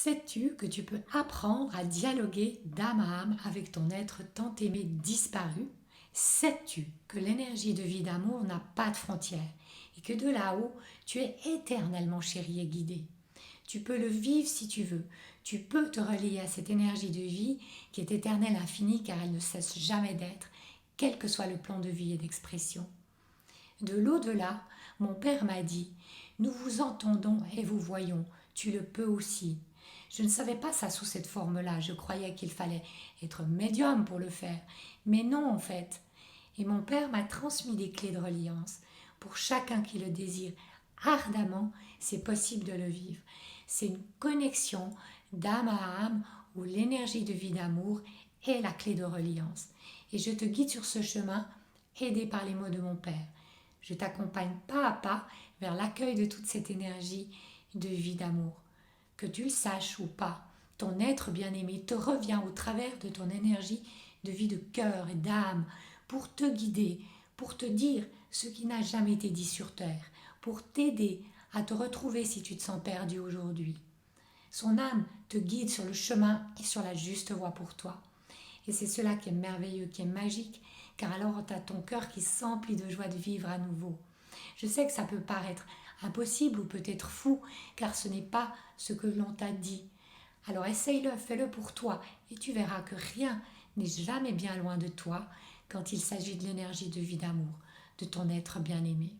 Sais-tu que tu peux apprendre à dialoguer d'âme à âme avec ton être tant aimé disparu? Sais-tu que l'énergie de vie d'amour n'a pas de frontières et que de là-haut, tu es éternellement chéri et guidé? Tu peux le vivre si tu veux. Tu peux te relier à cette énergie de vie qui est éternelle, infinie, car elle ne cesse jamais d'être, quel que soit le plan de vie et d'expression. De l'au-delà, mon père m'a dit, nous vous entendons et vous voyons, tu le peux aussi. Je ne savais pas ça sous cette forme-là, je croyais qu'il fallait être médium pour le faire, mais non en fait. Et mon père m'a transmis des clés de reliance. Pour chacun qui le désire ardemment, c'est possible de le vivre. C'est une connexion d'âme à âme où l'énergie de vie d'amour est la clé de reliance. Et je te guide sur ce chemin, aidé par les mots de mon père. Je t'accompagne pas à pas vers l'accueil de toute cette énergie de vie d'amour. Que tu le saches ou pas, ton être bien-aimé te revient au travers de ton énergie de vie de cœur et d'âme pour te guider, pour te dire ce qui n'a jamais été dit sur terre, pour t'aider à te retrouver si tu te sens perdu aujourd'hui. Son âme te guide sur le chemin et sur la juste voie pour toi. Et c'est cela qui est merveilleux, qui est magique, car alors tu as ton cœur qui s'emplit de joie de vivre à nouveau. Je sais que ça peut paraître impossible ou peut-être fou, car ce n'est pas ce que l'on t'a dit. Alors essaye-le, fais-le pour toi, et tu verras que rien n'est jamais bien loin de toi quand il s'agit de l'énergie de vie d'amour, de ton être bien-aimé.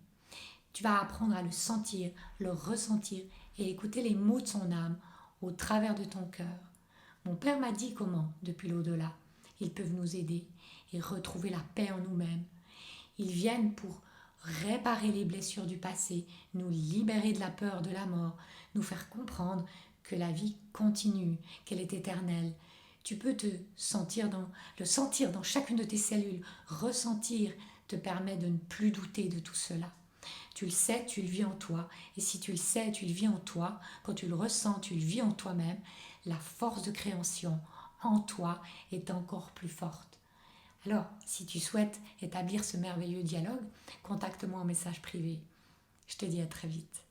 Tu vas apprendre à le sentir, le ressentir et écouter les mots de son âme au travers de ton cœur. Mon père m'a dit comment, depuis l'au-delà, ils peuvent nous aider et retrouver la paix en nous-mêmes. Ils viennent pour réparer les blessures du passé, nous libérer de la peur de la mort, nous faire comprendre que la vie continue, qu'elle est éternelle. Tu peux le sentir dans chacune de tes cellules, ressentir te permet de ne plus douter de tout cela. Tu le sais, tu le vis en toi. Et si tu le sais, tu le vis en toi, quand tu le ressens, tu le vis en toi-même, la force de création en toi est encore plus forte. Alors, si tu souhaites établir ce merveilleux dialogue, contacte-moi en message privé. Je te dis à très vite.